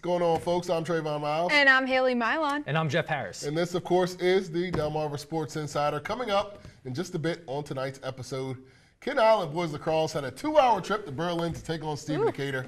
going on, folks? I'm Trayvon Miles. And I'm Haley Milon. And I'm Jeff Harris. And this, of course, is the Delmarva Sports Insider. Coming up in just a bit on tonight's episode, Kent Island boys lacrosse had a 2-hour trip to Berlin to take on Stephen Decatur.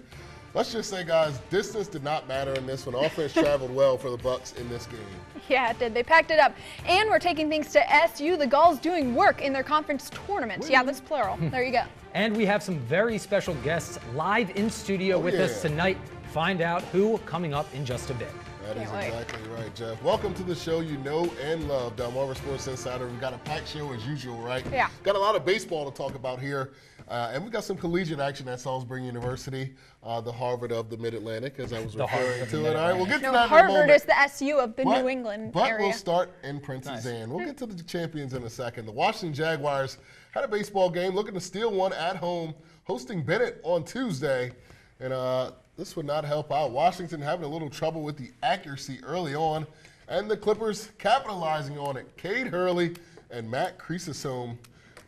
Let's just say, guys, distance did not matter in this one. Offense traveled well for the Bucks in this game. Yeah, it did. They packed it up. And we're taking things to SU. The Gulls doing work in their conference tournament. Yeah, that's plural. There you go. And we have some very special guests live in studio with us tonight. Find out who coming up in just a bit. That is exactly right, Jeff. Welcome to the show you know and love, Delmarva Sports Insider. We've got a packed show as usual, right? Yeah. Got a lot of baseball to talk about here. And we got some collegiate action at Salisbury University, the Harvard of the Mid-Atlantic, as I was referring to it. All right, we'll get to that in a moment. Harvard is the SU of the New England area. But we'll start in Princess Anne. We'll get to the champions in a second. The Washington Jaguars had a baseball game, looking to steal one at home, hosting Bennett on Tuesday. And this would not help out. Washington having a little trouble with the accuracy early on, and the Clippers capitalizing on it. Cade Hurley and Matt Crisosome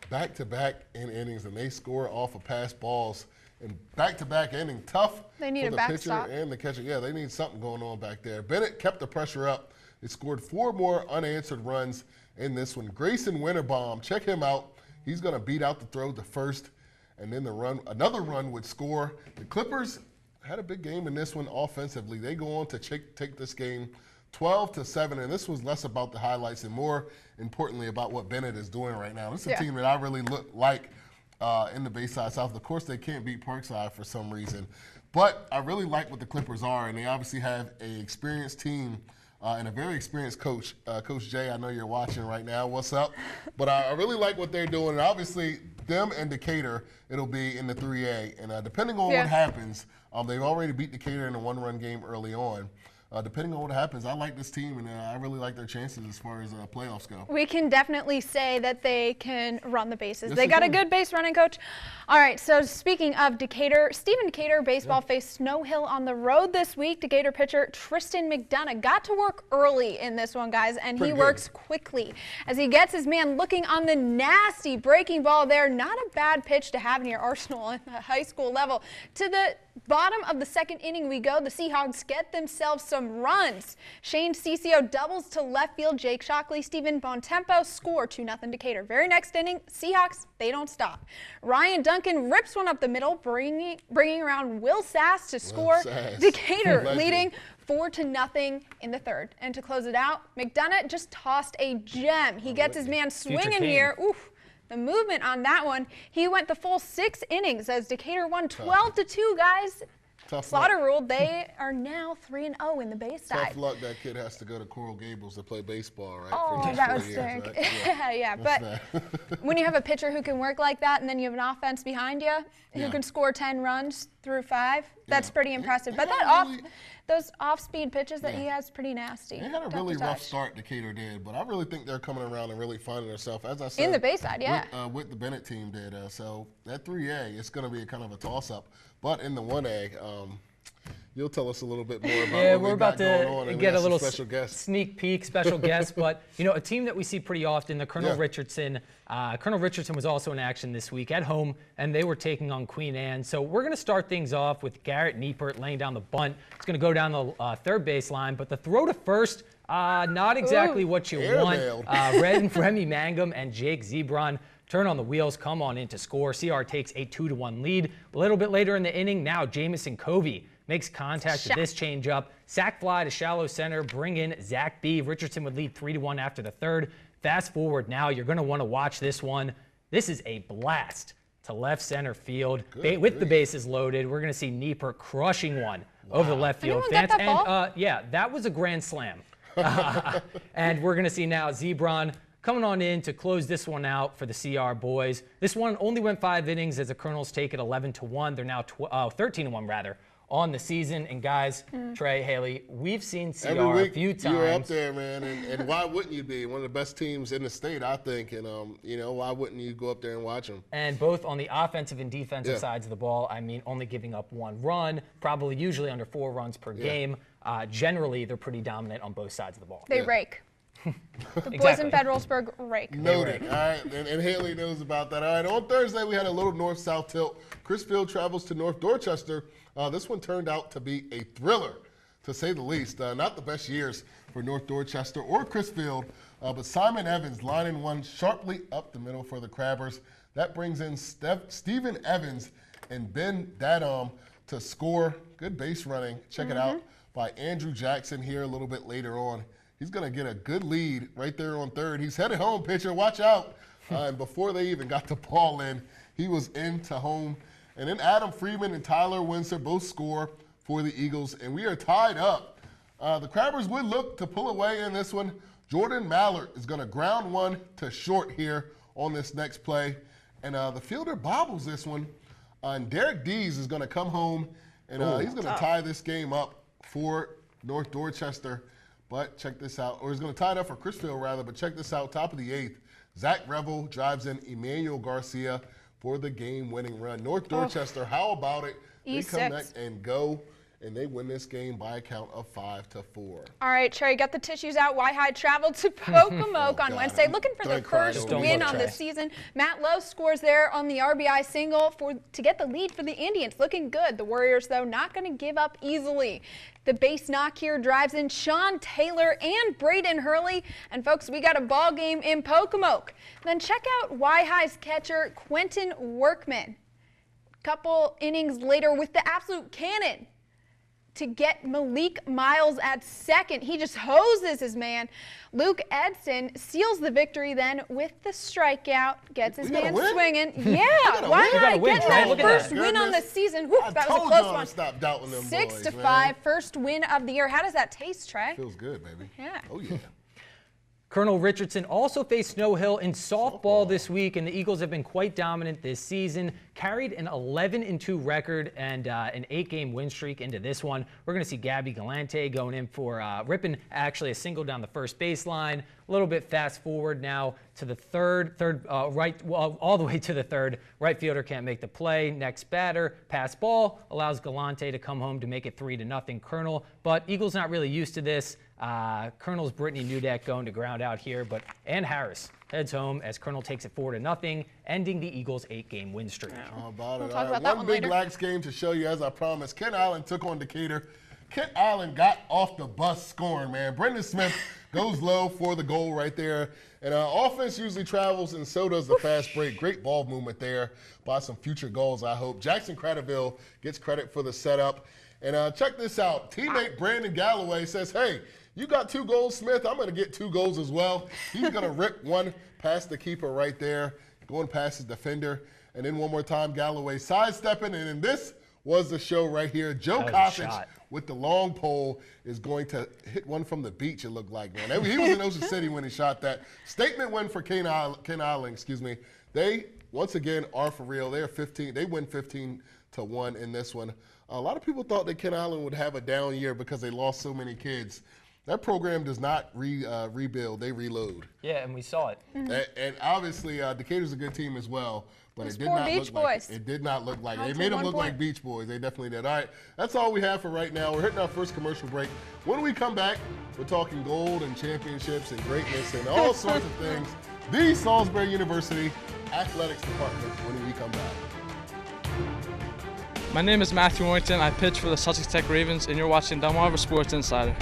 back-to-back in innings, and they score off of pass balls in back-to-back inning. Tough they need for a the backstop. pitcher and the catcher. Yeah, they need something going on back there. Bennett kept the pressure up. They scored 4 more unanswered runs in this one. Grayson Winterbaum, check him out. He's going to beat out the throw to first, and then another run would score. The Clippers had a big game in this one offensively. They go on to take this game 12-7, and this was less about the highlights and more importantly about what Bennett is doing right now. This is a team that I really like in the Bayside South. Of course, they can't beat Parkside for some reason, but I really like what the Clippers are, and they obviously have an experienced team and a very experienced coach. Coach Jay, I know you're watching right now. What's up? But I really like what they're doing, and obviously them and Decatur, it'll be in the 3A, and depending on what happens, they've already beat Decatur in a 1-run game early on. Depending on what happens, I like this team, and I really like their chances as far as playoffs go. We can definitely say that they can run the bases. They got a good base running coach. All right, so speaking of Decatur, Stephen Decatur baseball faced Snow Hill on the road this week. Decatur pitcher Tristan McDonough got to work early in this one, guys, and he works quickly as he gets his man looking on the nasty breaking ball there. Not a bad pitch to have in your arsenal at the high school level. To the bottom of the second inning we go. The Seahawks get themselves some runs. Shane Ciccio doubles to left field. Jake Shockley, Stephen Bontempo score 2-0 Decatur. Very next inning, Seahawks, they don't stop. Ryan Duncan rips one up the middle, bringing around Will Sass to score. Decatur leading 4-0 in the third. And to close it out, McDonough just tossed a gem. He gets his man swinging here. Oof. The movement on that one, he went the full 6 innings as Decatur won 12-2, guys. Slaughter ruled. They are now 3-0 in the Bayside. Tough luck that kid has to go to Coral Gables to play baseball, right? Oh, that was sick. Right? Yeah, but when you have a pitcher who can work like that and then you have an offense behind you who can score 10 runs through 5, that's pretty impressive. But those off-speed pitches that he has, pretty nasty. They had a really rough start, Decatur did, but I really think they're coming around and really finding themselves, as I said. In the Bayside, with the Bennett team did. So that 3A, it's going to be kind of a toss-up. But in the 1A, you'll tell us a little bit more about what we're about to get a little sneak peek, special guest. But, you know, a team that we see pretty often, the Colonel Richardson. Colonel Richardson was also in action this week at home, and they were taking on Queen Anne. So we're going to start things off with Garrett Niepert laying down the bunt. It's going to go down the third base line, but the throw to first, not exactly what you want. Remy Mangum and Jake Zebron turn on the wheels, come on in to score. CR takes a 2-1 lead. A little bit later in the inning, now Jamison Covey makes contact with this changeup. Sack fly to shallow center, bring in Zach B. Richardson would lead 3-1 after the third. Fast forward now, you're going to want to watch this one. This is a blast to left center field. With the bases loaded, we're going to see Niepert crushing one over the left field fence. And that was a grand slam. And we're going to see now Zebron coming on in to close this one out for the CR boys. This one only went 5 innings as the Colonels take it 11-1. They're now 13-1 rather on the season. And guys, Trey, Haley, we've seen CR a few times. You're up there, man, and why wouldn't you be? One of the best teams in the state, I think, and you know, why wouldn't you go up there and watch them? And both on the offensive and defensive sides of the ball, I mean, only giving up 1 run, probably usually under 4 runs per game. Generally, they're pretty dominant on both sides of the ball. They rake. The boys in Federalsburg rake. Noted. All right, and Haley knows about that. All right, on Thursday we had a little north-south tilt. Chris Field travels to North Dorchester. This one turned out to be a thriller. to say the least. Not the best years for North Dorchester or Chrisfield, but Simon Evans lining one sharply up the middle for the Crabbers. That brings in Stephen Evans and Ben Dadom to score. Good base running. Check it out by Andrew Jackson here a little bit later on. He's going to get a good lead right there on third. He's headed home, pitcher. Watch out. And before they even got the ball in, he was into home. And then Adam Freeman and Tyler Windsor both score for the Eagles. And we are tied up. The Crabbers would look to pull away in this one. Jordan Mallard is going to ground one to short here on this next play. And the fielder bobbles this one. And Derek Dees is going to come home, and he's going to tie this game up for North Dorchester. But check this out. Or he's going to tie it up for Chrisfield, rather. But check this out. Top of the 8th, Zach Revel drives in Emmanuel Garcia for the game-winning run. North Dorchester, how about it? They connect and go, and they win this game by a count of 5-4. All right, Trey, got the tissues out. Why traveled to Pocomoke on Wednesday, looking for the first win on the season. Matt Lowe scores there on the RBI single to get the lead for the Indians. Looking good. The Warriors, though, not going to give up easily. The base knock here drives in Sean Taylor and Braden Hurley. And, folks, we got a ball game in Pocomoke. Then check out Y-High's catcher, Quentin Workman. Couple innings later with the absolute cannon to get Malik Miles at second. He just hoses his man. Luke Edson seals the victory then with the strikeout, gets his man swinging. Yeah, why not getting that first win on the season? Whew, that was a close one. Stop doubting them 6-5, first win of the year. How does that taste, Trey? Feels good, baby. Yeah. Oh, yeah. Colonel Richardson also faced Snow Hill in softball this week, and the Eagles have been quite dominant this season. Carried an 11-2 record and an 8-game win streak into this one. We're going to see Gabby Galante going in for ripping actually a single down the first baseline. A little bit fast forward now to the all the way to the third. Right fielder can't make the play. Next batter, pass ball, allows Galante to come home to make it 3-0 Colonel. But Eagles not really used to this. Colonel's Brittany Newdeck going to ground out here, but Ann Harris heads home as Colonel takes it 4-0, ending the Eagles' 8-game win streak. How about we'll it? talk about that one one big later. lax game to show you, as I promised. Kent Island took on Decatur. Kent Island got off the bus scoring, man. Brendan Smith goes low for the goal right there. And offense usually travels, and so does the fast break. Great ball movement there by some future goals, I hope. Jackson Cradaville gets credit for the setup. And check this out. Teammate Brandon Galloway says, hey, you got 2 goals, Smith. I'm going to get 2 goals as well. He's going to rip one past the keeper right there, going past his defender. And then one more time, Galloway sidestepping. And then this was the show right here. Joe Coppage with the long pole is going to hit one from the beach, it looked like, man. He was in Ocean City when he shot that. Statement win for Kent Island. They, once again, are for real. They win 15-1 in this one. A lot of people thought that Kent Island would have a down year because they lost so many kids. That program does not rebuild, they reload. Yeah, and we saw it. And obviously, Decatur's a good team as well, but it did not look like it. They made them look like Beach Boys. They definitely did. All right, that's all we have for right now. We're hitting our first commercial break. When we come back, we're talking gold and championships and greatness and all sorts of things. The Salisbury University Athletics Department when we come back. My name is Matthew Warrington. I pitch for the Sussex Tech Ravens, and you're watching Delmarva Sports Insider.